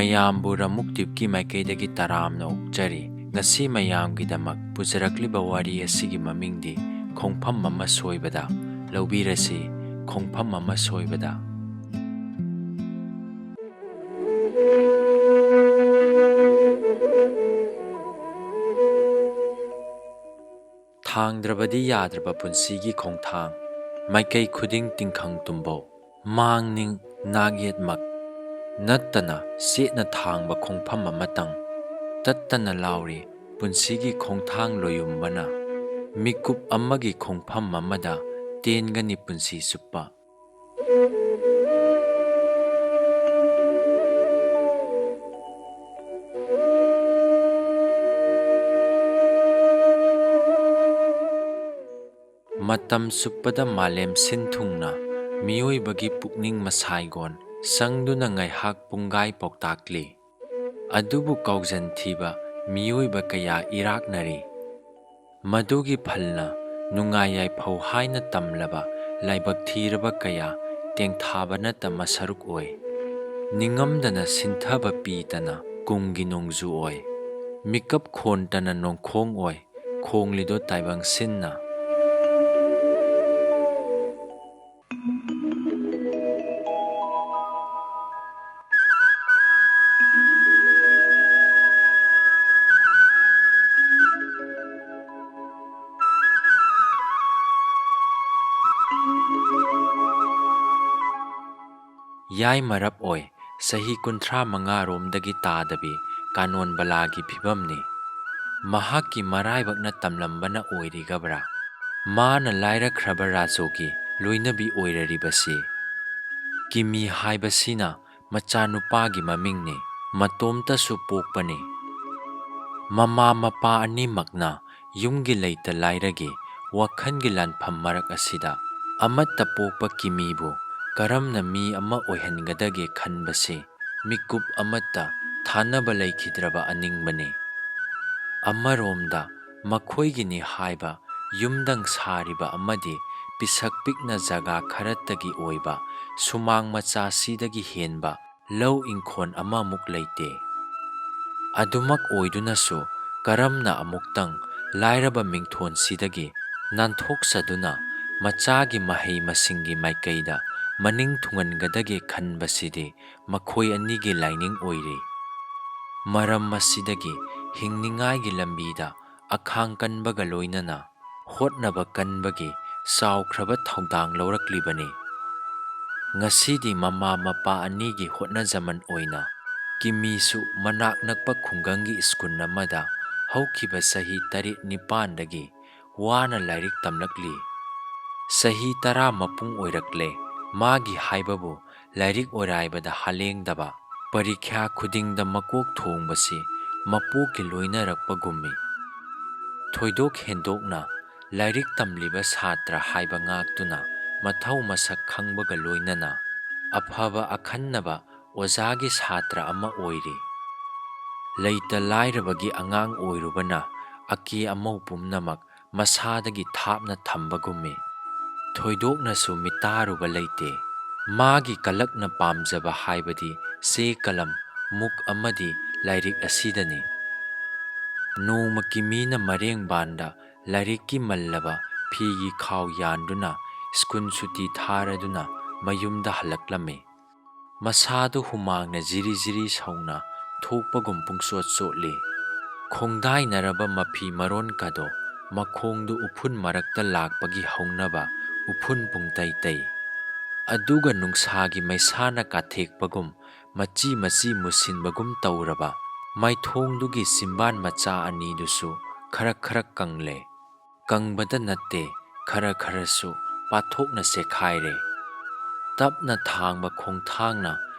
ꯃꯌꯥꯝꯕꯨ ꯔꯃꯨꯛꯇꯤꯞꯀꯤ ꯃꯥꯏꯀꯩꯗꯒꯤ ꯇꯔꯥꯝꯅ ꯑꯣꯛꯆꯔꯤ꯫ ꯉꯁꯤ ꯃꯌꯥꯝꯒꯤꯗꯃꯛ ꯄꯨꯖꯔꯛꯂꯤꯕ ꯋꯥꯔꯤ ꯑꯁꯤꯒꯤ ꯃꯃꯤꯡꯗꯤ ꯈꯣꯡꯐꯝ ꯑꯃ ꯁꯣꯏꯕꯗ꯫ ꯂꯧꯕꯤꯔꯁꯤ ꯈꯣꯡꯐꯝ ꯑꯃ ꯁꯣꯏꯕꯗ꯫ ꯊꯥꯡꯗ꯭ꯔꯕꯗꯤ ꯌꯥꯗ꯭ꯔꯕ ꯄꯨꯟꯁꯤꯒꯤ ꯈꯣꯡꯊꯥꯡ, ꯃꯥꯏꯀꯩ ꯈꯨꯗꯤꯡ ꯇꯤꯡꯈꯪ ꯇꯨꯝꯕꯧ, ꯃꯥꯡꯅꯤꯡ ꯅꯥꯛꯌꯦꯠꯃꯛ ꯅꯠꯇꯅ ꯆꯦꯠꯅ ꯊꯥꯡꯕ ꯈꯣꯡꯐꯝ ꯑꯃꯇꯪ꯫ ꯇꯠꯇꯅ ꯂꯥꯎꯔꯤ ꯄꯨꯟꯁꯤꯒꯤ ꯈꯣꯡꯊꯥꯡ ꯂꯣꯌꯨꯝꯕꯅ, ꯃꯤꯀꯨꯞ ꯑꯃꯒꯤ ꯈꯣꯡꯐꯝ ꯑꯃꯗ ꯇꯦꯟꯒꯅꯤ ꯄꯨꯟꯁꯤ ꯆꯨꯞꯄ꯫ ꯃꯇꯝ ꯆꯨꯞꯄꯗ ꯃꯥꯂꯦꯝ ꯁꯤꯟꯊꯨꯡꯅ ꯃꯤꯑꯣꯏꯕꯒꯤ ꯄꯨꯛꯅꯤꯡ ꯃꯁꯥꯏꯒꯣꯟ ꯁꯪꯗꯨꯅ ꯉꯥꯏꯍꯥꯛ ꯄꯨꯡꯒꯥꯏ ꯄꯥꯎꯇꯥꯛꯂꯤ꯫ ꯑꯗꯨꯕꯨ ꯀꯥꯎꯖꯟ ꯊꯤꯕ ꯃꯤꯑꯣꯏꯕ ꯀꯌꯥ ꯏꯔꯥꯛꯅꯔꯤ꯫ ꯃꯗꯨꯒꯤ ꯐꯜꯅ ꯅꯨꯡꯉꯥꯏ ꯌꯥꯏꯐꯧ ꯍꯥꯏꯅ ꯇꯝꯂꯕ ꯂꯥꯏꯕꯛ ꯊꯤꯔꯕ ꯀꯌꯥ ꯇꯦꯡꯊꯥꯕ ꯅꯠꯇ ꯃꯁꯔꯨꯛ ꯑꯣꯏ꯫ ꯅꯤꯡꯉꯝꯗꯅ ꯁꯤꯟꯊꯕ ꯄꯤꯗꯅ ꯀꯨꯝꯒꯤ ꯅꯣꯡꯖꯨ ꯑꯣꯏ꯫ ꯃꯤꯀꯞ ꯈꯣꯟꯇꯅ ꯅꯣꯡꯈꯣꯡ ꯑꯣꯏ ꯈꯣꯡꯂꯤꯗꯣ ꯇꯥꯏꯕꯪ ꯁꯤꯟꯅ꯫ ꯌꯥꯏꯃꯔꯞ ꯑꯣꯏ ꯆꯍꯤ 35 ꯔꯣꯝꯗꯒꯤ ꯇꯥꯗꯕꯤ ꯀꯥꯅꯣꯟ ꯕꯂꯥꯒꯤ ꯐꯤꯚꯝꯅꯤ꯫ ꯃꯍꯥꯛꯀꯤ ꯃꯔꯥꯏꯕꯛꯅ ꯇꯝꯂꯝꯕꯅ ꯑꯣꯏꯔꯤꯒꯕ꯭ꯔꯥ ꯃꯥꯅ ꯂꯥꯏꯔꯈ꯭ꯔꯕ ꯔꯥꯖꯣꯒꯤ ꯂꯣꯏꯅꯕꯤ ꯑꯣꯏꯔꯔꯤꯕꯁꯤ? ꯀꯤꯃꯤ ꯍꯥꯏꯕꯁꯤꯅ ꯃꯆꯥꯅꯨꯄꯥꯒꯤ ꯃꯃꯤꯡꯅꯤ, ꯃꯇꯣꯝꯇꯁꯨ ꯄꯣꯛꯄꯅꯤ꯫ ꯃꯃꯥ ꯃꯄꯥ ꯑꯅꯤꯃꯛꯅ ꯌꯨꯝꯒꯤ ꯂꯩꯇ ꯂꯥꯏꯔꯒꯤ ꯋꯥꯈꯜꯒꯤ ꯂꯥꯟꯐꯝ ꯃꯔꯛ ꯑꯁꯤꯗ ꯑꯃꯠꯇ ꯄꯣꯛꯄ ꯀꯤꯃꯤꯕꯨ ꯀꯔꯝꯅ ꯃꯤ ꯑꯃ ꯑꯣꯏꯍꯟꯒꯗꯒꯦ ꯈꯟꯕꯁꯤ ꯃꯤꯀꯨꯞ ꯑꯃꯠꯇ ꯊꯥꯅꯕ ꯂꯩꯈꯤꯗ꯭ꯔꯕ ꯑꯅꯤꯡꯕꯅꯤ꯫ ꯑꯃꯔꯣꯝꯗ ꯃꯈꯣꯏꯒꯤꯅꯤ ꯍꯥꯏꯕ ꯌꯨꯝꯗꯪ ꯁꯥꯔꯤꯕ ꯑꯃꯗꯤ ꯄꯤꯁꯛ ꯄꯤꯛꯅ ꯖꯒꯥ ꯈꯔꯇꯒꯤ ꯑꯣꯏꯕ ꯁꯨꯃꯥꯡ ꯃꯆꯥꯁꯤꯗꯒꯤ ꯍꯦꯟꯕ ꯂꯧ ꯏꯪꯈꯣꯜ ꯑꯃꯃꯨꯛ ꯂꯩꯇꯦ꯫ ꯑꯗꯨꯃꯛ ꯑꯣꯏꯗꯨꯅꯁꯨ ꯀꯔꯝꯅ ꯑꯃꯨꯛꯇꯪ ꯂꯥꯏꯔꯕ ꯃꯤꯡꯊꯣꯟꯁꯤꯗꯒꯤ ꯅꯥꯟꯊꯣꯛꯆꯗꯨꯅ ꯃꯆꯥꯒꯤ ꯃꯍꯩ ꯃꯁꯤꯡꯒꯤ ꯃꯥꯏꯀꯩꯗ ꯃꯅꯤꯡ ꯊꯨꯡꯍꯟꯒꯗꯒꯦ ꯈꯟꯕꯁꯤꯗꯤ ꯃꯈꯣꯏ ꯑꯅꯤꯒꯤ ꯂꯥꯏꯅꯤꯡ ꯑꯣꯏꯔꯤ꯫ ꯃꯔꯝ ꯑꯁꯤꯗꯒꯤ ꯍꯤꯡꯅꯤꯡꯉꯥꯏꯒꯤ ꯂꯝꯕꯤꯗ ꯑꯈꯥꯡ ꯀꯟꯕꯒ ꯂꯣꯏꯅꯅ ꯍꯣꯠꯅꯕ ꯀꯟꯕꯒꯤ ꯆꯥꯎꯈ꯭ꯔꯕ ꯊꯧꯗꯥꯡ ꯂꯧꯔꯛꯂꯤꯕꯅꯤ꯫ ꯉꯁꯤꯗꯤ ꯃꯃꯥ ꯃꯄꯥ ꯑꯅꯤꯒꯤ ꯍꯣꯠꯅꯖꯃꯟ ꯑꯣꯏꯅ ꯀꯤꯃꯤꯁꯨ ꯃꯅꯥꯛ ꯅꯛꯄ ꯈꯨꯡꯒꯪꯒꯤ ꯁ꯭ꯀꯨꯜ ꯑꯃꯗ ꯍꯧꯈꯤꯕ ꯆꯍꯤ 8-9ꯗꯒꯤ ꯋꯥꯅ ꯂꯥꯏꯔꯤꯛ ꯇꯝꯂꯛꯂꯤ꯫ ꯆꯍꯤ 10 ꯃꯄꯨꯡ ꯑꯣꯏꯔꯛꯂꯦ ꯃꯥꯒꯤ ꯍꯥꯏꯕꯕꯨ ꯂꯥꯏꯔꯤꯛ ꯑꯣꯏꯔꯥꯏꯕꯗ ꯍꯥꯂꯦꯡꯗꯕ, ꯄꯔꯤꯈ꯭ꯌꯥ ꯈꯨꯗꯤꯡꯗ ꯃꯀꯣꯛ ꯊꯣꯡꯕꯁꯤ ꯃꯄꯣꯛꯀꯤ ꯂꯣꯏꯅꯔꯛꯄꯒꯨꯝꯃꯤ꯫ ꯊꯣꯏꯗꯣꯛ ꯍꯦꯟꯗꯣꯛꯅ ꯂꯥꯏꯔꯤꯛ ꯇꯝꯂꯤꯕ ꯁꯥꯇ꯭ꯔ ꯍꯥꯏꯕ ꯉꯥꯛꯇꯨꯅ ꯃꯊꯧ ꯃꯁꯛ ꯈꯪꯕꯒ ꯂꯣꯏꯅꯅ ꯑꯐꯕ ꯑꯈꯟꯅꯕ ꯑꯣꯖꯥꯒꯤ ꯁꯥꯇ꯭ꯔ ꯑꯃ ꯑꯣꯏꯔꯤ꯫ ꯂꯩꯇ ꯂꯥꯏꯔꯕꯒꯤ ꯑꯉꯥꯡ ꯑꯣꯏꯔꯨꯕꯅ ꯑꯀꯦ ꯑꯃꯧ ꯄꯨꯝꯅꯃꯛ ꯃꯁꯥꯗꯒꯤ ꯊꯥꯞꯅ ꯊꯝꯕꯒꯨꯝꯃꯤ꯫ ꯊꯣꯏꯗꯣꯛꯅꯁꯨ ꯃꯤꯇꯥꯔꯨꯕ ꯂꯩꯇꯦ꯫ ꯃꯥꯒꯤ ꯀꯂꯛꯅ ꯄꯥꯝꯖꯕ ꯍꯥꯏꯕꯗꯤ ꯆꯦ ꯀꯂꯝ, ꯃꯨꯛ ꯑꯃꯗꯤ ꯂꯥꯏꯔꯤꯛ ꯑꯁꯤꯗꯅꯤ꯫ ꯅꯣꯡꯃ ꯀꯤꯃꯤꯅ ꯃꯔꯦꯡꯕꯥꯟꯗ ꯂꯥꯏꯔꯤꯛꯀꯤ ꯃꯜꯂꯕ ꯐꯤꯒꯤ ꯈꯥꯎ ꯌꯥꯟꯗꯨꯅ ꯁ꯭ꯀꯨꯜ ꯁꯨꯇꯤ ꯊꯥꯔꯗꯨꯅ ꯃꯌꯨꯝꯗ ꯍꯜꯂꯛꯂꯝꯃꯤ꯫ ꯃꯁꯥꯗꯨ ꯍꯨꯃꯥꯡꯅ ꯖꯤꯔꯤ ꯖꯤꯔꯤ ꯁꯧꯅ ꯊꯣꯛꯄꯒꯨꯝ ꯄꯨꯡꯆꯣꯠ ꯆꯣꯠꯂꯤ꯫ ꯈꯣꯡꯗꯥꯏꯅꯔꯕ ꯃꯐꯤ ꯃꯔꯣꯟꯀꯗꯣ ꯃꯈꯣꯡꯗꯨ ꯎꯐꯨꯟ ꯃꯔꯛꯇ ꯂꯥꯛꯄꯒꯤ ꯍꯧꯅꯕ ꯎꯐꯨꯟ ꯄꯨꯡꯇꯩ ꯇꯩ꯫ ꯑꯗꯨꯒ ꯅꯨꯡꯁꯥꯒꯤ ꯃꯩꯁꯥꯅ ꯀꯥꯊꯦꯛꯄꯒꯨꯝ ꯃꯆꯤ ꯃꯆꯤ ꯃꯨꯁꯤꯟꯕꯒꯨꯝ ꯇꯧꯔꯕ ꯃꯥꯏꯊꯣꯡꯗꯨꯒꯤ ꯆꯤꯝꯕꯥꯟ ꯃꯆꯥ ꯑꯅꯤꯗꯨꯁꯨ ꯈꯔ ꯈꯔ ꯀꯪꯂꯦ꯫ ꯀꯪꯕꯗ ꯅꯠꯇꯦ, ꯈꯔ ꯈꯔꯁꯨ ꯄꯥꯊꯣꯛꯅ ꯆꯦꯈꯥꯏꯔꯦ꯫ ꯇꯞꯅ ꯊꯥꯡꯕ ꯈꯣꯡꯊꯥꯡꯅ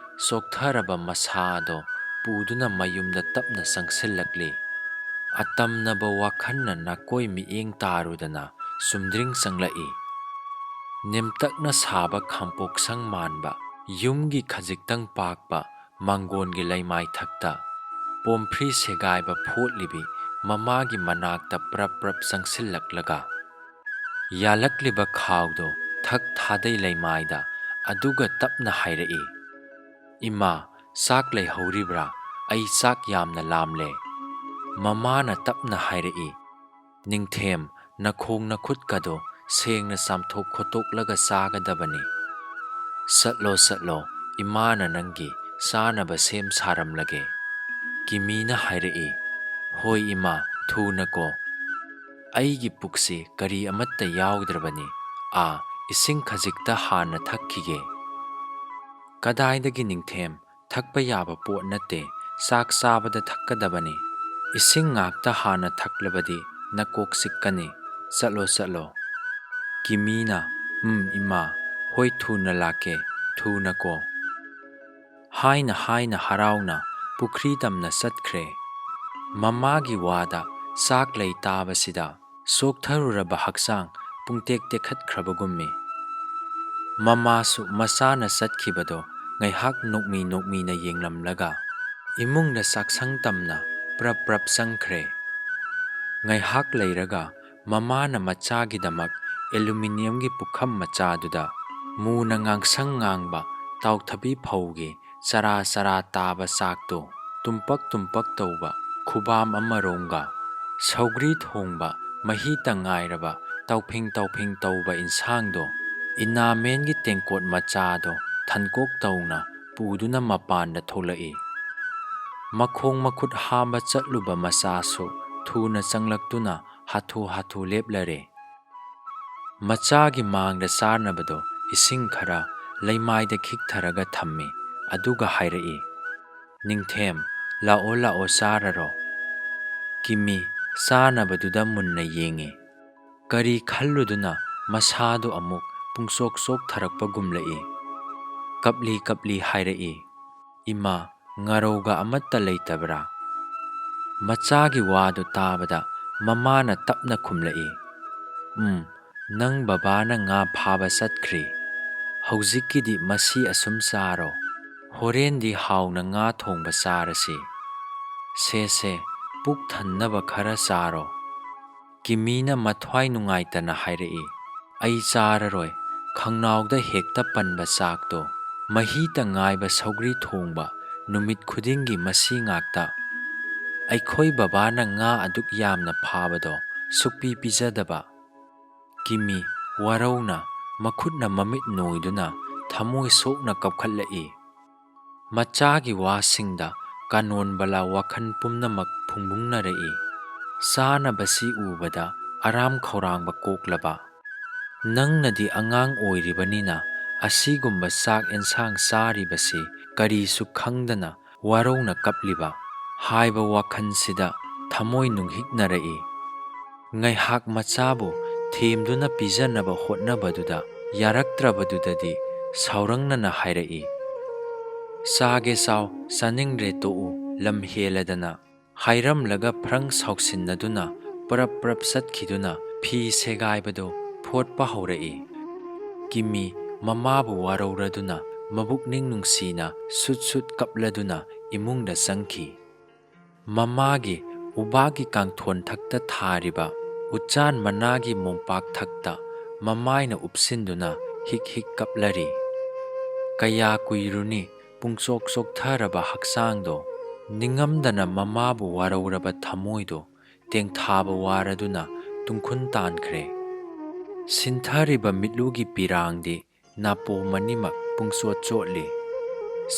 ꯆꯣꯛꯊꯔꯕ ꯃꯁꯥ ꯑꯗꯣ ꯄꯨꯗꯨꯅ ꯃꯌꯨꯝꯗ ꯇꯞꯅ ꯆꯪꯁꯤꯜꯂꯛꯂꯤ꯫ ꯑꯇꯝꯅꯕ ꯋꯥꯈꯜꯅ ꯅꯥꯀꯣꯏ ꯃꯤꯠꯌꯦꯡ ꯇꯥꯔꯨꯗꯅ ꯆꯨꯝꯗ꯭ꯔꯤꯡ ꯆꯪꯂꯛꯏ꯫ ꯅꯦꯝꯇꯛꯅ ꯁꯥꯕ ꯈꯥꯡꯄꯣꯛꯁꯪ ꯃꯥꯟꯕ ꯌꯨꯝꯒꯤ ꯈꯖꯤꯛꯇꯪ ꯄꯥꯛꯄ ꯃꯥꯡꯒꯣꯟꯒꯤ ꯂꯩꯃꯥꯏꯊꯛꯇ ꯄꯣꯝꯐ꯭ꯔꯤ ꯁꯦꯒꯥꯏꯕ ꯐꯣꯠꯂꯤꯕꯤ ꯃꯃꯥꯒꯤ ꯃꯅꯥꯛꯇ ꯄ꯭ꯔꯞ ꯄ꯭ꯔꯞ ꯆꯪꯁꯤꯜꯂꯛꯂꯒ ꯌꯥꯜꯂꯛꯂꯤꯕ ꯈꯥꯎꯗꯣ ꯊꯛ ꯊꯥꯗꯩ ꯂꯩꯃꯥꯏꯗ, ꯑꯗꯨꯒ ꯇꯞꯅ ꯍꯥꯏꯔꯛꯏ, "ꯏꯃꯥ, ꯆꯥꯛ ꯂꯩꯍꯧꯔꯤꯕ꯭ꯔꯥ? ꯑꯩ ꯆꯥꯛ ꯌꯥꯝꯅ ꯂꯥꯝꯂꯦ꯫ ꯃꯃꯥꯅ ꯇꯞꯅ ꯍꯥꯏꯔꯛꯏ꯫ ꯅꯤꯡꯊꯦꯝ, ꯅꯈꯣꯡ ꯅꯈꯨꯠꯀꯗꯣ ꯁꯦꯡꯅ ꯆꯥꯝꯊꯣꯛ ꯈꯣꯠꯇꯣꯛꯂꯒ ꯆꯥꯒꯗꯕꯅꯤ꯫ ꯆꯠꯂꯣ ꯆꯠꯂꯣ, ꯏꯃꯥꯅ ꯅꯪꯒꯤ ꯆꯥꯅꯕ ꯁꯦꯝ ꯁꯥꯔꯝꯂꯒꯦ꯫ ꯀꯤꯃꯤꯅ ꯍꯥꯏꯔꯛꯏ꯫ ꯍꯣꯏ ꯏꯃꯥ, ꯊꯨꯅꯀꯣ꯫ ꯑꯩꯒꯤ ꯄꯨꯛꯁꯤ ꯀꯔꯤ ꯑꯃꯠꯇ ꯌꯥꯎꯗ꯭ꯔꯕꯅꯤ꯫ ꯏꯁꯤꯡ ꯈꯖꯤꯛꯇ ꯍꯥꯟꯅ ꯊꯛꯈꯤꯒꯦ꯫ ꯀꯗꯥꯏꯗꯒꯤ ꯅꯤꯡꯊꯦꯝ, ꯊꯛꯄ ꯌꯥꯕ ꯄꯣꯠ ꯅꯠꯇꯦ, ꯆꯥꯛ ꯆꯥꯕꯗ ꯊꯛꯀꯗꯕꯅꯤ꯫ ꯏꯁꯤꯡ ꯉꯥꯛꯇ ꯍꯥꯟꯅ ꯊꯛꯂꯕꯗꯤ ꯅꯀꯣꯛ ꯆꯤꯛꯀꯅꯤ꯫ ꯆꯠꯂꯣ ꯆꯠꯂꯣ꯫ ꯀꯤꯃꯤꯅ ꯏꯃꯥ, ꯍꯣꯏ ꯊꯨꯅ ꯂꯥꯛꯀꯦ, ꯊꯨꯅꯀꯣ ꯍꯥꯏꯅ ꯍꯔꯥꯎꯅ ꯄꯨꯈ꯭ꯔꯤ ꯇꯝꯅ ꯆꯠꯈ꯭ꯔꯦ꯫ ꯃꯃꯥꯒꯤ ꯋꯥꯗ ꯆꯥꯛ ꯂꯩ ꯇꯥꯕꯁꯤꯗ ꯆꯣꯛꯊꯔꯨꯔꯕ ꯍꯛꯆꯥꯡ ꯄꯨꯡꯇꯦꯛ ꯇꯦꯛꯈꯠꯈ꯭ꯔꯕꯒꯨꯝꯃꯤ꯫ ꯃꯃꯥꯁꯨ ꯃꯆꯥꯅ ꯆꯠꯈꯤꯕꯗꯣ ꯉꯥꯏꯍꯥꯛ ꯅꯣꯛꯃꯤ ꯅꯣꯛꯃꯤꯅ ꯌꯦꯡꯂꯝꯂꯒ ꯏꯃꯨꯡꯗ ꯆꯥꯛꯁꯪ ꯇꯝꯅ ꯄ꯭ꯔꯞ ꯄ꯭ꯔꯞ ꯆꯪꯈ꯭ꯔꯦ꯫ ꯉꯥꯏꯍꯥꯛ ꯂꯩꯔꯒ ꯃꯃꯥꯅ ꯃꯆꯥꯒꯤꯗꯃꯛ ꯑꯦꯂꯨꯃꯤꯅꯤꯌꯝꯒꯤ ꯄꯨꯈꯝ ꯃꯆꯥꯗꯨꯗ ꯃꯨꯅ ꯉꯥꯡꯁꯪ ꯉꯥꯡꯕ ꯇꯥꯎꯊꯕꯤ ꯐꯧꯒꯤ ꯆꯔꯥ ꯆꯔꯥ ꯇꯥꯕ ꯆꯥꯛꯇꯣ ꯇꯨꯝꯄꯛ ꯇꯨꯝꯄꯛ ꯇꯧꯕ ꯈꯨꯕꯥꯝ ꯑꯃꯔꯣꯝꯒ ꯁꯧꯒ꯭ꯔꯤ ꯊꯣꯡꯕ ꯃꯍꯤꯇ ꯉꯥꯏꯔꯕ ꯇꯥꯎꯐꯤꯡ ꯇꯥꯎꯐꯤꯡ ꯇꯧꯕ ꯏꯟꯁꯥꯡꯗꯣ ꯏꯅꯥꯃꯦꯟꯒꯤ ꯇꯦꯡꯀꯣꯠ ꯃꯆꯥꯗꯣ ꯊꯟꯀꯣꯛ ꯇꯧꯅ ꯄꯨꯗꯨꯅ ꯃꯄꯥꯟꯗ ꯊꯣꯛꯂꯛꯏ꯫ ꯃꯈꯣꯡ ꯃꯈꯨꯠ ꯍꯥꯝꯕ ꯆꯠꯂꯨꯕ ꯃꯆꯥꯁꯨ ꯊꯨꯅ ꯆꯪꯂꯛꯇꯨꯅ ꯍꯥꯊꯨ ꯍꯥꯊꯨ ꯂꯦꯞꯂꯔꯦ꯫ ꯃꯆꯥꯒꯤ ꯃꯥꯡꯗ ꯆꯥꯅꯕꯗꯣ ꯏꯁꯤꯡ ꯈꯔ ꯂꯩꯃꯥꯏꯗ ꯈꯤꯛꯊꯔꯒ ꯊꯝꯃꯤ꯫ ꯑꯗꯨꯒ ꯍꯥꯏꯔꯛꯏ, ꯅꯤꯡꯊꯦꯝ, ꯂꯥꯛꯑꯣ ꯂꯥꯛꯑꯣ ꯆꯥꯔꯔꯣ꯫ ꯀꯤꯃꯤ ꯆꯥꯅꯕꯗꯨꯗ ꯃꯨꯟꯅ ꯌꯦꯡꯉꯤ꯫ ꯀꯔꯤ ꯈꯜꯂꯨꯗꯨꯅ ꯃꯁꯥꯗꯨ ꯑꯃꯨꯛ ꯄꯨꯡꯆꯣꯛ ꯆꯣꯛꯊꯔꯛꯄꯒꯨꯝꯂꯛꯏ꯫ ꯀꯞꯂꯤ ꯀꯞꯂꯤ ꯍꯥꯏꯔꯛꯏ, ꯏꯃꯥ, ꯉꯥꯔꯧꯒ ꯑꯃꯠꯇ ꯂꯩꯇꯕ꯭ꯔꯥ? ꯃꯆꯥꯒꯤ ꯋꯥꯗꯨ ꯇꯥꯕꯗ ꯃꯃꯥꯅ ꯇꯞꯅ ꯈꯨꯝꯂꯛꯏ, ꯅꯪ ꯕꯕꯥꯅ ꯉꯥ ꯐꯥꯕ ꯆꯠꯈ꯭ꯔꯤ꯫ ꯍꯧꯖꯤꯛꯀꯤꯗꯤ ꯃꯁꯤ ꯑꯁꯨꯝ ꯆꯥꯔꯣ꯫ ꯍꯣꯔꯦꯟꯗꯤ ꯍꯥꯎꯅ ꯉꯥ ꯊꯣꯡꯕ ꯆꯥꯔꯁꯤ꯫ ꯁꯦ ꯄꯨꯛ ꯊꯟꯅꯕ ꯈꯔ ꯆꯥꯔꯣ꯫ ꯀꯤꯃꯤꯅ ꯃꯊ꯭ꯋꯥꯏ ꯅꯨꯡꯉꯥꯏꯇꯅ ꯍꯥꯏꯔꯛꯏ, ꯑꯩ ꯆꯥꯔꯔꯣꯏ꯫ ꯈꯪꯅꯥꯎꯗ ꯍꯦꯛꯇ ꯄꯟꯕ ꯆꯥꯛꯇꯣ, ꯃꯍꯤꯇ ꯉꯥꯏꯕ ꯁꯧꯒ꯭ꯔꯤ ꯊꯣꯡꯕ ꯅꯨꯃꯤꯠ ꯈꯨꯗꯤꯡꯒꯤ ꯃꯁꯤ ꯉꯥꯛꯇ꯫ ꯑꯩꯈꯣꯏ ꯕꯕꯥꯅ ꯉꯥ ꯑꯗꯨꯛ ꯌꯥꯝꯅ ꯐꯥꯕꯗꯣ ꯁꯨꯛꯄꯤ ꯄꯤꯖꯗꯕ꯫ ꯀꯤꯃꯤ ꯋꯥꯔꯧꯅ ꯃꯈꯨꯠꯅ ꯃꯃꯤꯠ ꯅꯣꯏꯗꯨꯅ ꯊꯃꯣꯏ ꯁꯣꯛꯅ ꯀꯞꯈꯠꯂꯛꯏ꯫ ꯃꯆꯥꯒꯤ ꯋꯥꯁꯤꯡꯗ ꯀꯥꯅꯣꯟꯕꯂꯥ ꯋꯥꯈꯜ ꯄꯨꯝꯅꯃꯛ ꯐꯨꯡꯕꯨꯡꯅꯔꯛꯏ꯫ ꯆꯥꯅꯕꯁꯤ ꯎꯕꯗ ꯑꯔꯥꯝ ꯈꯧꯔꯥꯡꯕ ꯀꯣꯛꯂꯕ ꯅꯪꯅꯗꯤ ꯑꯉꯥꯡ ꯑꯣꯏꯔꯤꯕꯅꯤꯅ ꯑꯁꯤꯒꯨꯝꯕ ꯆꯥꯛ ꯑꯦꯟꯁꯥꯡ ꯆꯥꯔꯤꯕꯁꯤ ꯀꯔꯤꯁꯨ ꯈꯪꯗꯅ ꯋꯥꯔꯧꯅ ꯀꯞꯂꯤꯕ ꯍꯥꯏꯕ ꯋꯥꯈꯜꯁꯤꯗ ꯊꯃꯣꯏ ꯅꯨꯡꯍꯤꯛꯅꯔꯛꯏ꯫ ꯉꯥꯏꯍꯥꯛ ꯃꯆꯥꯕꯨ ꯊꯦꯝꯗꯨꯅ ꯄꯤꯖꯅꯕ ꯍꯣꯠꯅꯕꯗꯨꯗ ꯌꯥꯔꯛꯇ꯭ꯔꯕꯗꯨꯗꯗꯤ ꯁꯥꯎꯔꯪꯅꯅ ꯍꯥꯏꯔꯛꯏ, ꯆꯥꯒꯦ ꯆꯥꯎ, ꯆꯥꯅꯤꯡꯗ꯭ꯔꯦ ꯇꯣꯛꯎ, ꯂꯝ ꯍꯦꯜꯂꯗꯅ ꯍꯥꯏꯔꯝꯂꯒ ꯐ꯭ꯔꯪ ꯁꯥꯎꯁꯤꯟꯅꯗꯨꯅ ꯄ꯭ꯔꯞ ꯄ꯭ꯔꯞ ꯆꯠꯈꯤꯗꯨꯅ ꯐꯤ ꯁꯦꯒꯥꯏꯕꯗꯨ ꯐꯣꯠꯄ ꯍꯧꯔꯛꯏ꯫ ꯀꯤꯃꯤ ꯃꯃꯥꯕꯨ ꯋꯥꯔꯧꯔꯗꯨꯅ ꯃꯕꯨꯛꯅꯤꯡ ꯅꯨꯡꯁꯤꯅ ꯁꯨꯠ ꯁꯨꯠ ꯀꯞꯂꯗꯨꯅ ꯏꯃꯨꯡꯗ ꯆꯪꯈꯤ꯫ ꯃꯃꯥꯒꯤ ꯎꯕꯥꯛꯀꯤ ꯀꯥꯡꯊꯣꯟꯊꯛꯇ ꯊꯥꯔꯤꯕ ꯎꯆꯥꯟ ꯃꯅꯥꯒꯤ ꯃꯣꯝꯄꯥꯛ ꯊꯛꯇ ꯃꯃꯥꯏꯅ ꯎꯞꯁꯤꯟꯗꯨꯅ ꯍꯤꯛ ꯍꯤꯛ ꯀꯞꯂꯔꯤ꯫ ꯀꯌా ꯀꯨꯏꯔꯨꯅꯤ ꯄꯨꯡꯆꯣꯛ ꯆꯣꯛꯊꯔꯕ ꯍꯛꯆꯥꯡꯗꯣ ꯅꯤꯡꯉꯝꯗꯅ ꯃꯃꯥꯕꯨ ꯋꯥꯔꯧꯔꯕ ꯊꯃꯣꯏꯗꯣ ꯇꯦꯡꯊꯥꯕ ꯋꯥꯔꯗꯨꯅ ꯇꯨꯡꯈꯨꯟ ꯇꯥꯟꯈ꯭ꯔꯦ꯫ ꯁꯤꯟꯊꯔꯤꯕ ꯃꯤꯠꯂꯨꯒꯤ ꯄꯤꯔꯥꯡꯗꯤ ꯅꯥꯄꯣꯝ ꯑꯅꯤꯃꯛ ꯄꯨꯡꯆꯣꯠ ꯆꯣꯠꯂꯤ꯫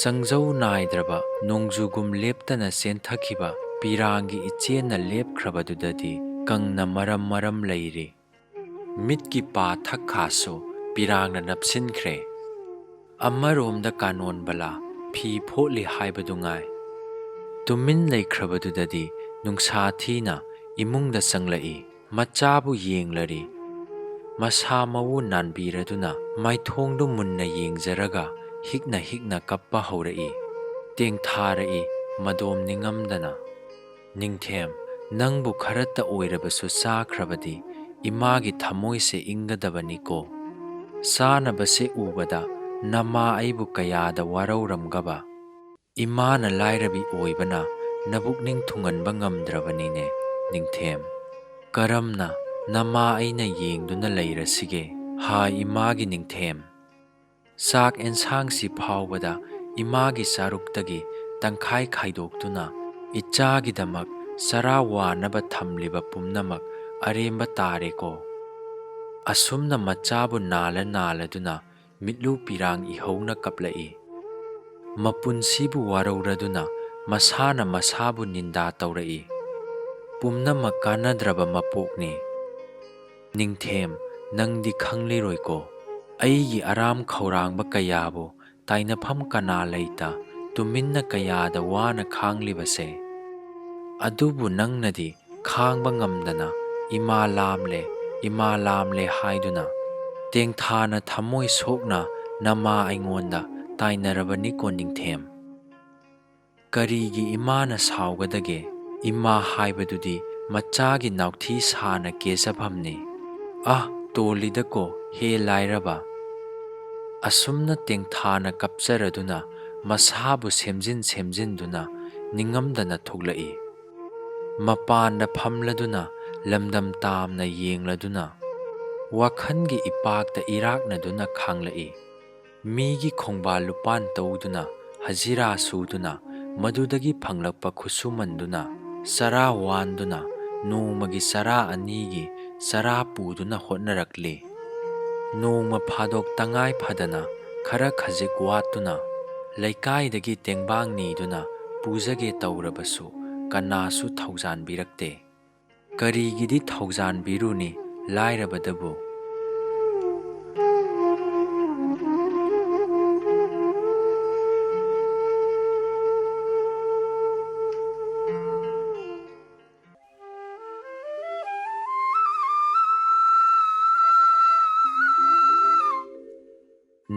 ꯁꯪꯖꯧ ꯅꯥꯏꯗ꯭ꯔꯕ ꯅꯣꯡꯖꯨꯒꯨꯝ ꯂꯦꯞꯇꯅ ꯆꯦꯟꯊꯈꯤꯕ ꯄꯤꯔꯥꯡꯒꯤ ꯏꯆꯦꯜꯅ ꯂꯦꯞꯈ꯭ꯔꯕꯗꯨꯗꯗꯤ ꯀꯪꯅ ꯃꯔꯝ ꯃꯔꯝ ꯂꯩꯔꯤ꯫ ꯃꯤꯠꯀꯤ ꯄꯥ ꯊꯛꯈꯥꯁꯨ ꯄꯤꯔꯥꯡꯅ ꯅꯞꯁꯤꯟꯈ꯭ꯔꯦ꯫ ꯑꯃꯔꯣꯝꯗ ꯀꯥꯅꯣꯟꯕꯂꯥ ꯐꯤ ꯐꯣꯠꯂꯤ ꯍꯥꯏꯕꯗꯨ ꯉꯥꯏ꯫ ꯇꯨꯃꯤꯟ ꯂꯩꯈ꯭ꯔꯕꯗꯨꯗꯗꯤ ꯅꯨꯡꯁꯥ ꯊꯤꯅ ꯏꯃꯨꯡꯗ ꯆꯪꯂꯛꯏ꯫ ꯃꯆꯥꯕꯨ ꯌꯦꯡꯂꯔꯤ꯫ ꯃꯁꯥ ꯃꯎ ꯅꯥꯟꯕꯤꯔꯗꯨꯅ ꯃꯥꯏꯊꯣꯡꯗꯨ ꯃꯨꯟꯅ ꯌꯦꯡꯖꯔꯒ ꯍꯤꯛꯅ ꯍꯤꯛꯅ ꯀꯞꯄ ꯍꯧꯔꯛꯏ꯫ ꯇꯦꯡꯊꯥꯔꯛꯏ ꯃꯗꯣꯝ ꯅꯤꯡꯉꯝꯗꯅ, ꯅꯤꯡꯊꯦꯝ, ꯅꯪꯕꯨ ꯈꯔꯇ ꯑꯣꯏꯔꯕꯁꯨ ꯆꯥꯈ꯭ꯔꯕꯗꯤ ꯏꯃꯥꯒꯤ ꯊꯃꯣꯏꯁꯦ ꯏꯪꯒꯗꯕꯅꯤꯀꯣ꯫ ꯆꯥꯅꯕꯁꯦ ꯎꯕꯗ ꯅꯃꯥ ꯑꯩꯕꯨ ꯀꯌꯥꯗ ꯋꯥꯔꯧꯔꯝꯒꯕ꯫ ꯏꯃꯥꯅ ꯂꯥꯏꯔꯕꯤ ꯑꯣꯏꯕꯅ ꯅꯕꯨꯛꯅꯤꯡ ꯊꯨꯡꯍꯟꯕ ꯉꯝꯗ꯭ꯔꯕꯅꯤꯅꯦ ꯅꯤꯡꯊꯦꯝ꯫ ꯀꯔꯝꯅ ꯅꯃꯥ ꯑꯩꯅ ꯌꯦꯡꯗꯨꯅ ꯂꯩꯔꯁꯤꯒꯦ ꯏꯃꯥꯒꯤ ꯅꯤꯡꯊꯦꯝ꯫ ꯆꯥꯛ ꯑꯦꯟꯁꯥꯡꯁꯤ ꯐꯥꯎꯕꯗ ꯏꯃꯥꯒꯤ ꯆꯥꯔꯨꯛꯇꯒꯤ ꯇꯪꯈꯥꯏ ꯈꯥꯏꯗꯣꯛꯇꯨꯅ ꯏꯆꯥꯒꯤꯗꯃꯛ ꯆꯔꯥ ꯋꯥꯅꯕ ꯊꯝꯂꯤꯕ ꯄꯨꯝꯅꯃꯛ ꯑꯔꯦꯝꯕ ꯇꯥꯔꯦꯀꯣ꯫ ꯑꯁꯨꯝꯅ ꯃꯆꯥꯕꯨ ꯅꯥꯜꯂꯗꯨꯅ ꯃꯤꯠꯂꯨ ꯄꯤꯔꯥꯡ ꯏꯍꯧꯅ ꯀꯞꯂꯛꯏ꯫ ꯃꯄꯨꯟꯁꯤꯕꯨ ꯋꯥꯔꯧꯔꯗꯨꯅ ꯃꯁꯥꯅ ꯃꯁꯥꯕꯨ ꯅꯤꯟꯗꯥ ꯇꯧꯔꯛꯏ꯫ ꯄꯨꯝꯅꯃꯛ ꯀꯥꯟꯅꯗ꯭ꯔꯕ ꯃꯄꯣꯛꯅꯤ꯫ ꯅꯤꯡꯊꯦꯝ, ꯅꯪꯗꯤ ꯈꯪꯂꯤꯔꯣꯏꯀꯣ, ꯑꯩꯒꯤ ꯑꯔꯥꯝ ꯈꯧꯔꯥꯡꯕ ꯀꯌꯥꯕꯨ ꯇꯥꯏꯅꯐꯝ ꯀꯅꯥ ꯂꯩꯇ ꯇꯨꯃꯤꯟꯅ ꯀꯌꯥꯗ ꯋꯥꯅ ꯈꯥꯡꯂꯤꯕꯁꯦ꯫ ꯑꯗꯨꯕꯨ ꯅꯪꯅꯗꯤ ꯈꯥꯡꯕ ꯉꯝꯗꯅ ꯏꯃꯥ ꯂꯥꯝꯂꯦ, ꯏꯃꯥ ꯂꯥꯝꯂꯦ ꯍꯥꯏꯗꯨꯅ ꯇꯦꯡꯊꯥꯅ ꯊꯃꯣꯏ ꯁꯣꯛꯅ ꯅꯃꯥ ꯑꯩꯉꯣꯟꯗ ꯇꯥꯏꯅꯔꯕꯅꯤꯀꯣ ꯅꯤꯡꯊꯦꯝ꯫ ꯀꯔꯤꯒꯤ ꯏꯃꯥꯅ ꯁꯥꯎꯒꯗꯒꯦ? ꯏꯃꯥ ꯍꯥꯏꯕꯗꯨꯗꯤ ꯃꯆꯥꯒꯤ ꯅꯥꯎꯊꯤ ꯁꯥꯅ ꯀꯦꯖꯐꯝꯅꯤ꯫ ꯇꯣꯜꯂꯤꯗꯀꯣ ꯍꯦ ꯂꯥꯏꯔꯕ! ꯑꯁꯨꯝꯅ ꯇꯦꯡꯊꯥꯅ ꯀꯞꯆꯔꯗꯨꯅ ꯃꯁꯥꯕꯨ ꯁꯦꯝꯖꯤꯟꯗꯨꯅ ꯅꯤꯡꯉꯝꯗꯅ ꯊꯣꯛꯂꯛꯏ꯫ ꯃꯄꯥꯟꯗ ꯐꯝꯂꯗꯨꯅ ꯂꯝꯗꯝ ꯇꯥꯝꯅ ꯌꯦꯡꯂꯗꯨꯅ ꯋꯥꯈꯟꯒꯤ ꯏꯄꯥꯛꯇ ꯏꯔꯥꯛꯅꯗꯨꯅ ꯈꯥꯡꯂꯛꯏ꯫ ꯃꯤꯒꯤ ꯈꯣꯡꯕꯥꯜ ꯂꯨꯄꯥꯟ ꯇꯧꯗꯨꯅ ꯍꯖꯤꯔꯥ ꯁꯨꯗꯨꯅ ꯃꯗꯨꯗꯒꯤ ꯐꯪꯂꯛꯄ ꯈꯨꯠꯁꯨꯃꯟꯗꯨꯅ ꯆꯔꯥ ꯋꯥꯟꯗꯨꯅ ꯅꯣꯡꯃꯒꯤ ꯆꯔꯥ ꯑꯅꯤꯒꯤ ꯆꯔꯥ ꯄꯨꯗꯨꯅ ꯍꯣꯠꯅꯔꯛꯂꯤ꯫ ꯅꯣꯡꯃ ꯐꯥꯗꯣꯛ ꯇꯉꯥꯏ ꯐꯗꯅ ꯈꯔ ꯈꯖꯤꯛ ꯋꯥꯠꯇꯨꯅ ꯂꯩꯀꯥꯏꯗꯒꯤ ꯇꯦꯡꯕꯥꯡ ꯅꯤꯗꯨꯅ ꯄꯨꯖꯒꯦ ꯇꯧꯔꯕꯁꯨ ꯀꯅꯥꯁꯨ ꯊꯧꯖꯥꯟꯕꯤꯔꯛꯇꯦ꯫ ꯀꯔꯤꯒꯤꯗꯤ ꯊꯧꯖꯥꯟꯕꯤꯔꯨꯅꯤ ꯂꯥꯏꯔꯕꯗꯕꯨ?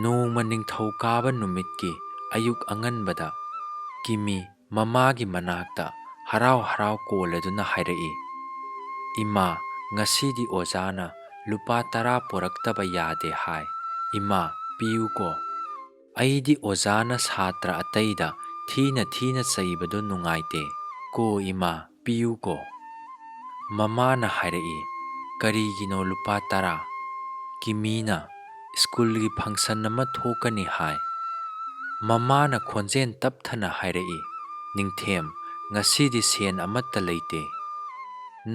ꯅꯣꯡꯃ ꯅꯤꯡꯊꯧꯀꯥꯕ ꯅꯨꯃꯤꯠꯀꯤ ꯑꯌꯨꯛ ꯑꯉꯟꯕꯗ ꯀꯤꯃꯤ ꯃꯃꯥꯒꯤ ꯃꯅꯥꯛꯇ ꯍꯔꯥꯎ ꯍꯔꯥꯎ ꯀꯣꯜꯂꯗꯨꯅ ꯍꯥꯏꯔꯛꯏ꯫ ꯏꯃꯥ, ꯉꯁꯤꯗꯤ ꯑꯣꯖꯥꯅ ꯂꯨꯄꯥ 10 ꯄꯣꯔꯛꯇꯕ ꯌꯥꯗꯦ ꯍꯥꯏ꯫ ꯏꯃꯥ, ꯄꯤꯌꯨꯀꯣ꯫ ꯑꯩꯗꯤ ꯑꯣꯖꯥꯅ ꯁꯥꯇ꯭ꯔ ꯑꯇꯩꯗ ꯊꯤꯅ ꯆꯩꯕꯗꯨ ꯅꯨꯡꯉꯥꯏꯇꯦ ꯀꯣ ꯏꯃꯥ, ꯄꯤꯌꯨꯀꯣ꯫ ꯃꯃꯥꯅ ꯍꯥꯏꯔꯛꯏ꯫ ꯀꯔꯤꯒꯤꯅꯣ ꯂꯨꯄꯥ 10? ꯀꯤꯃꯤꯅ ꯁ꯭ꯀꯨꯜꯒꯤ ꯐꯪꯁꯟ ꯑꯃ ꯊꯣꯛꯀꯅꯤ ꯍꯥꯏ꯫ ꯃꯃꯥꯅ ꯈꯣꯟꯖꯦꯜ ꯇꯞꯊꯅ ꯍꯥꯏꯔꯛꯏ꯫ ꯅꯤꯡꯊꯦꯝ, ꯉꯁꯤꯗꯤ ꯁꯦꯟ ꯑꯃꯠꯇ ꯂꯩꯇꯦ꯫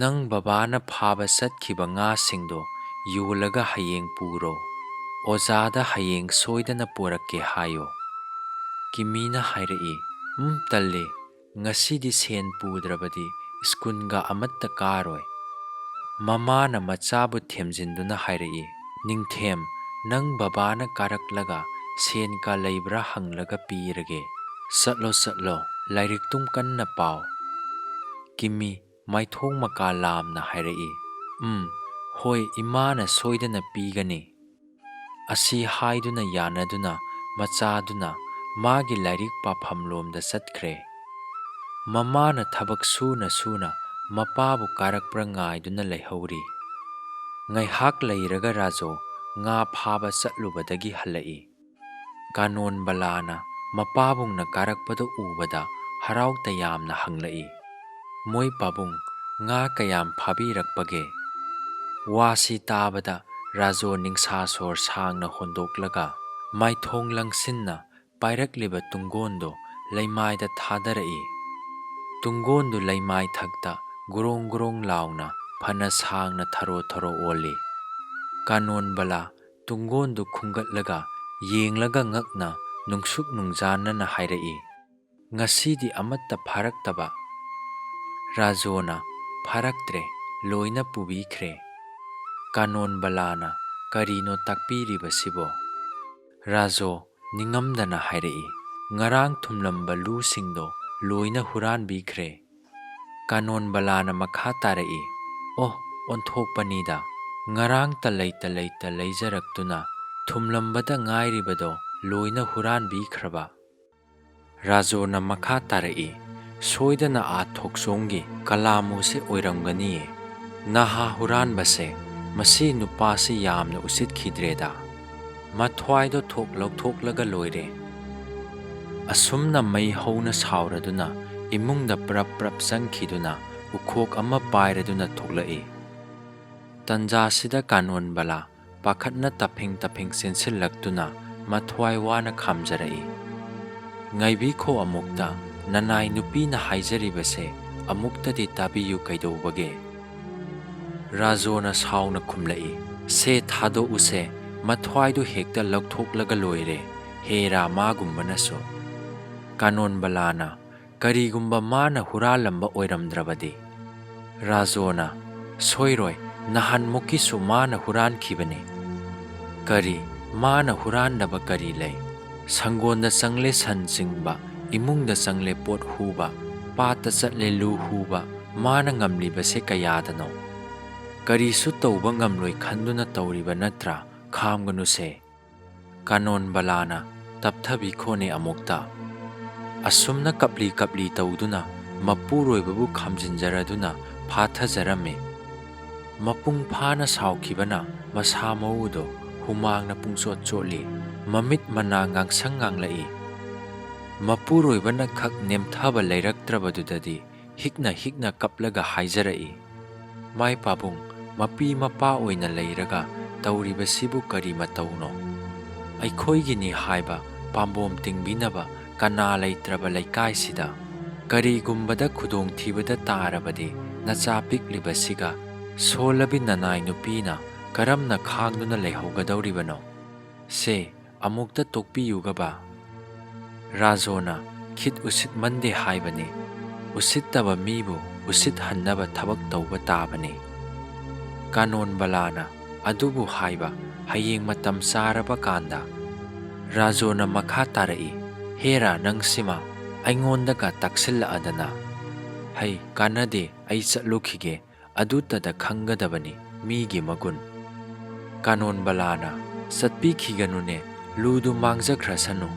ꯅꯪ ꯕꯕꯥꯅ ꯐꯥꯕ ꯆꯠꯈꯤꯕ ꯉꯥꯁꯤꯡꯗꯣ ꯌꯣꯜꯂꯒ ꯍꯌꯦꯡ ꯄꯨꯔꯣ꯫ ꯑꯣꯖꯥꯗ ꯍꯌꯦꯡ ꯁꯣꯏꯗꯅ ꯄꯣꯔꯛꯀꯦ ꯍꯥꯏꯌꯣ꯫ ꯀꯤꯃꯤꯅ ꯍꯥꯏꯔꯛꯏ꯫ ꯇꯜꯂꯦ, ꯉꯁꯤꯗꯤ ꯁꯦꯟ ꯄꯨꯗ꯭ꯔꯕꯗꯤ ꯁ꯭ꯀꯨꯜꯒ ꯑꯃꯠꯇ ꯀꯥꯔꯣꯏ꯫ ꯃꯃꯥꯅ ꯃꯆꯥꯕꯨ ꯊꯦꯝꯖꯤꯟꯗꯨꯅ ꯍꯥꯏꯔꯛꯏ꯫ ꯅꯤꯡꯊꯦꯝ, ꯅꯪ ꯕꯕꯥꯅ ꯀꯥꯔꯛꯂꯒ ꯁꯦꯟꯀ ꯂꯩꯕ꯭ꯔꯥ ꯍꯪꯂꯒ ꯄꯤꯔꯒꯦ꯫ ꯆꯠꯂꯣ, ꯂꯥꯏꯔꯤꯛꯇꯨꯝ ꯀꯟꯅ ꯄꯥꯎ꯫ ꯀꯤꯃꯤ ꯃꯥꯏꯊꯣꯡ ꯃꯀꯥ ꯂꯥꯝꯅ ꯍꯥꯏꯔꯛꯏ꯫ ꯍꯣꯏ, ꯏꯃꯥꯅ ꯁꯣꯏꯗꯅ ꯄꯤꯒꯅꯤ꯫ ꯑꯁꯤ ꯍꯥꯏꯗꯨꯅ ꯌꯥꯅꯗꯨꯅ ꯃꯆꯥꯗꯨꯅ ꯃꯥꯒꯤ ꯂꯥꯏꯔꯤꯛ ꯄꯥꯐꯝꯂꯣꯝꯗ ꯆꯠꯈ꯭ꯔꯦ꯫ ꯃꯃꯥꯅ ꯊꯕꯛ ꯁꯨꯅ ꯃꯄꯥꯕꯨ ꯀꯥꯔꯛꯄ꯭ꯔꯥ ꯉꯥꯏꯗꯨꯅ ꯂꯩꯍꯧꯔꯤ꯫ ꯉꯥꯏꯍꯥꯛ ꯂꯩꯔꯒ ꯔꯥꯖꯣ ꯉꯥ ꯐꯥꯕ ꯆꯠꯂꯨꯕꯗꯒꯤ ꯍꯜꯂꯛꯏ꯫ ꯀꯥꯅꯣꯟꯕꯂꯥꯅ ꯃꯄꯥꯕꯨꯡꯅ ꯀꯥꯔꯛꯄꯗꯨ ꯎꯕꯗ ꯍꯔꯥꯎ ꯇꯌꯥꯝꯅ ꯍꯪꯂꯛꯏ꯫ ꯃꯣꯏ ꯄꯥꯕꯨꯡ, ꯉꯥ ꯀꯌꯥꯝ ꯐꯥꯕꯤꯔꯛꯄꯒꯦ? ꯋꯥꯁꯤ ꯇꯥꯕꯗ ꯔꯥꯖꯣ ꯅꯤꯡꯁꯥꯁꯣꯔ ꯁꯥꯡꯅ ꯍꯣꯟꯗꯣꯛꯂꯒ ꯃꯥꯏꯊꯣꯡ ꯂꯪꯁꯤꯟꯅ ꯄꯥꯏꯔꯛꯂꯤꯕ ꯇꯨꯡꯒꯣꯟꯗꯨ ꯂꯩꯃꯥꯏꯗ ꯊꯥꯗꯔꯛꯏ꯫ ꯇꯨꯡꯒꯣꯟꯗꯨ ꯂꯩꯃꯥꯏꯊꯛꯇ ꯒꯣꯔꯣꯡ ꯂꯥꯎꯅ ꯐꯅ ꯁꯥꯡꯅ ꯊꯔꯣ ꯑꯣꯜꯂꯤ꯫ ꯀꯥꯅꯣꯟꯕꯂꯥ ꯇꯨꯡꯒꯣꯟꯗꯨ ꯈꯨꯝꯒꯠꯂꯒ ꯌꯦꯡꯂꯒ ꯉꯛꯅ ꯅꯨꯡꯁꯨꯛ ꯅꯨꯡꯖꯥꯟꯅꯅ ꯍꯥꯏꯔꯛꯏ꯫ ꯉꯁꯤꯗꯤ ꯑꯃꯠꯇ ꯐꯥꯔꯛꯇꯕ? ꯔꯥꯖꯣꯅ ꯐꯥꯔꯛꯇ꯭ꯔꯦ, ꯂꯣꯏꯅ ꯄꯨꯕꯤꯈ꯭ꯔꯦ꯫ ꯀꯥꯅꯣꯟꯕꯂꯥꯅ ꯀꯔꯤꯅꯣ ꯇꯥꯛꯄꯤꯔꯤꯕꯁꯤꯕꯣ? ꯔꯥꯖꯣ ꯅꯤꯡꯉꯝꯗꯅ ꯍꯥꯏꯔꯛꯏ꯫ ꯉꯔꯥꯡ ꯊꯨꯝꯂꯝꯕ ꯂꯨꯁꯤꯡꯗꯣ ꯂꯣꯏꯅ ꯍꯨꯔꯥꯟꯕꯤꯈ꯭ꯔꯦ꯫ ꯀꯥꯅꯣꯟꯕꯂꯥꯅ ꯃꯈꯥ ꯇꯥꯔꯛꯏ꯫ ꯑꯣꯟꯊꯣꯛꯄꯅꯤꯗ! ꯉꯔꯥꯡꯇ ꯂꯩꯇ ꯂꯩꯖꯔꯛꯇꯨꯅ ꯊꯨꯝꯂꯝꯕꯗ ꯉꯥꯏꯔꯤꯕꯗꯣ ꯂꯣꯏꯅ ꯍꯨꯔꯥꯟꯕꯤꯈ꯭ꯔꯕ? ꯔꯥꯖꯣꯅ ꯃꯈꯥ ꯇꯥꯔꯛꯏ꯫ ꯁꯣꯏꯗꯅ ꯊꯣꯛꯆꯣꯝꯒꯤ ꯀꯂꯥꯃꯨꯁꯦ ꯑꯣꯏꯔꯝꯒꯅꯤꯌꯦ꯫ ꯅꯍꯥ ꯍꯨꯔꯥꯟꯕꯁꯦ, ꯃꯁꯤ ꯅꯨꯄꯥꯁꯤ ꯌꯥꯝꯅ ꯎꯁꯤꯠꯈꯤꯗ꯭ꯔꯦꯗ꯫ ꯃꯊ꯭ꯋꯥꯏꯗꯣ ꯊꯣꯛ ꯂꯧꯊꯣꯛꯂꯒ ꯂꯣꯏꯔꯦ꯫ ꯑꯁꯨꯝꯅ ꯃꯩ ꯍꯧꯅ ꯁꯥꯎꯔꯗꯨꯅ ꯏꯃꯨꯡꯗ ꯄ꯭ꯔꯞ ꯆꯪꯈꯤꯗꯨꯅ ꯎꯈꯣꯛ ꯑꯃ ꯄꯥꯏꯔꯗꯨꯅ ꯊꯣꯛꯂꯛꯏ꯫ ꯇꯟꯖꯥꯁꯤꯗ ꯀꯥꯅꯣꯟꯕꯂꯥ ꯄꯥꯈꯠꯅ ꯇꯐꯤꯡ ꯆꯦꯟꯁꯤꯜꯂꯛꯇꯨꯅ ꯃꯊ꯭ꯋꯥꯏ ꯋꯥꯅ ꯈꯥꯝꯖꯔꯛꯏ꯫ ꯉꯥꯏꯕꯤꯈꯣ ꯑꯃꯨꯛꯇ ꯅꯅꯥꯏ ꯅꯨꯄꯤꯅ ꯍꯥꯏꯖꯔꯤꯕꯁꯦ ꯑꯃꯨꯛꯇꯗꯤ ꯇꯥꯕꯤꯌꯨ ꯀꯩꯗꯧꯕꯒꯦ? ꯔꯥꯖꯣꯅ ꯁꯥꯎꯅ ꯈꯨꯝꯂꯛꯏ, ꯁꯦ ꯊꯥꯗꯣꯛꯎꯁꯦ, ꯃꯊ꯭ꯋꯥꯏꯗꯨ ꯍꯦꯛꯇ ꯂꯧꯊꯣꯛꯂꯒ ꯂꯣꯏꯔꯦ, ꯍꯦꯔꯥ ꯃꯥꯒꯨꯝꯕꯅꯁꯨ꯫ ꯀꯥꯅꯣꯟꯕꯂꯥꯅ, ꯀꯔꯤꯒꯨꯝꯕ ꯃꯥꯅ ꯍꯨꯔꯥꯜꯂꯝꯕ ꯑꯣꯏꯔꯝꯗ꯭ꯔꯕꯗꯤ? ꯔꯥꯖꯣꯅ, ꯁꯣꯏꯔꯣꯏ, ꯅꯍꯥꯟꯃꯨꯛꯀꯤꯁꯨ ꯃꯥꯅ ꯍꯨꯔꯥꯟꯈꯤꯕꯅꯤ꯫ ꯀꯔꯤ, ꯃꯥꯅ ꯍꯨꯔꯥꯟꯗꯕ ꯀꯔꯤ ꯂꯩ? ꯁꯪꯒꯣꯟꯗ ꯆꯪꯂꯦ ꯁꯟ ꯆꯤꯡꯕ, ꯏꯃꯨꯡꯗ ꯆꯪꯂꯦ ꯄꯣꯠ ꯍꯨꯕ, ꯄꯥꯠꯇ ꯆꯠꯂꯦ ꯂꯨ ꯍꯨꯕ, ꯃꯥꯅ ꯉꯝꯂꯤꯕꯁꯦ ꯀꯌꯥꯗꯅꯣ? ꯀꯔꯤꯁꯨ ꯇꯧꯕ ꯉꯝꯂꯣꯏ ꯈꯟꯗꯨꯅ ꯇꯧꯔꯤꯕ ꯅꯠꯇ꯭ꯔꯥ? ꯈꯥꯝꯒꯅꯨꯁꯦ꯫ ꯀꯥꯅꯣꯟꯕꯂꯥꯅ, ꯇꯞꯊꯕꯤꯈꯣꯅꯦ ꯑꯃꯨꯛꯇ꯫ ꯑꯁꯨꯝꯅ ꯀꯞꯂꯤ ꯀꯞꯂꯤ ꯇꯧꯗꯨꯅ ꯃꯄꯨꯔꯣꯏꯕꯕꯨ ꯈꯥꯝꯖꯤꯟꯖꯔꯗꯨꯅ ꯐꯥꯊꯖꯔꯝꯃꯤ꯫ ꯃꯄꯨꯡ ꯐꯥꯅ ꯁꯥꯎꯈꯤꯕꯅ ꯃꯁꯥ ꯃꯎꯗꯣ ꯍꯨꯃꯥꯡꯅ ꯄꯨꯡꯆꯣꯠ ꯆꯣꯠꯂꯤ, ꯃꯃꯤꯠ ꯃꯅꯥ ꯉꯥꯡꯁꯪ ꯉꯥꯡꯂꯛꯏ꯫ ꯃꯄꯨꯔꯣꯏꯕꯅ ꯈꯛ ꯅꯦꯝꯊꯕ ꯂꯩꯔꯛꯇ꯭ꯔꯕꯗꯨꯗꯗꯤ ꯍꯤꯛꯅ ꯍꯤꯛꯅ ꯀꯞꯂꯒ ꯍꯥꯏꯖꯔꯛꯏ, ꯃꯥꯏ ꯄꯥꯕꯨꯡ, ꯃꯄꯤ ꯃꯄꯥ ꯑꯣꯏꯅ ꯂꯩꯔꯒ ꯇꯧꯔꯤꯕꯁꯤꯕꯨ ꯀꯔꯤ ꯃꯇꯧꯅꯣ? ꯑꯩꯈꯣꯏꯒꯤꯅꯤ ꯍꯥꯏꯕ ꯄꯥꯝꯕꯣꯝ ꯇꯤꯡꯕꯤꯅꯕ ꯀꯅꯥ ꯂꯩꯇ꯭ꯔꯕ ꯂꯩꯀꯥꯏꯁꯤꯗ ꯀꯔꯤꯒꯨꯝꯕꯗ ꯈꯨꯗꯣꯡꯊꯤꯕꯗ ꯇꯥꯔꯕꯗꯤ ꯅꯆꯥ ꯄꯤꯛꯂꯤꯕꯁꯤꯒ ꯁꯣꯜꯂꯕꯤ ꯅꯅꯥꯏ ꯅꯨꯄꯤꯅ ꯀꯔꯝꯅ ꯈꯥꯡꯗꯨꯅ ꯂꯩꯍꯧꯒꯗꯧꯔꯤꯕꯅꯣ? ꯁꯦ ꯑꯃꯨꯛꯇ ꯇꯣꯛꯄꯤꯌꯨꯒꯕ꯫ ꯔꯥꯖꯣꯅ, ꯈꯤꯠ ꯎꯁꯤꯠꯃꯟꯗꯦ ꯍꯥꯏꯕꯅꯤ, ꯎꯁꯤꯠꯇꯕ ꯃꯤꯕꯨ ꯎꯁꯤꯠꯍꯟꯅꯕ ꯊꯕꯛ ꯇꯧꯕ ꯇꯥꯕꯅꯤ꯫ ꯀꯥꯅꯣꯟꯕꯂꯥꯅ, ꯑꯗꯨꯕꯨ ꯍꯥꯏꯕ, ꯍꯌꯦꯡ ꯃꯇꯝ ꯆꯥꯔꯕ ꯀꯥꯟꯗ꯫ ꯔꯥꯖꯣꯅ ꯃꯈꯥ ꯇꯥꯔꯛꯏ, ꯍꯦꯔꯥ ꯅꯪꯁꯤꯃ ꯑꯩꯉꯣꯟꯗꯒ ꯇꯛꯁꯤꯜꯂꯛꯑꯗꯅ꯫ ꯍꯩ ꯀꯥꯟꯅꯗꯦ, ꯑꯩ ꯆꯠꯂꯨꯈꯤꯒꯦ, ꯑꯗꯨꯇꯗ ꯈꯪꯒꯗꯕꯅꯤ ꯃꯤꯒꯤ ꯃꯒꯨꯟ꯫ ꯀꯥꯅꯣꯟꯕꯂꯥꯅ, ꯆꯠꯄꯤꯈꯤꯒꯅꯨꯅꯦ, ꯂꯨꯗꯨ ꯃꯥꯡꯖꯈ꯭ꯔꯁꯅꯨ꯫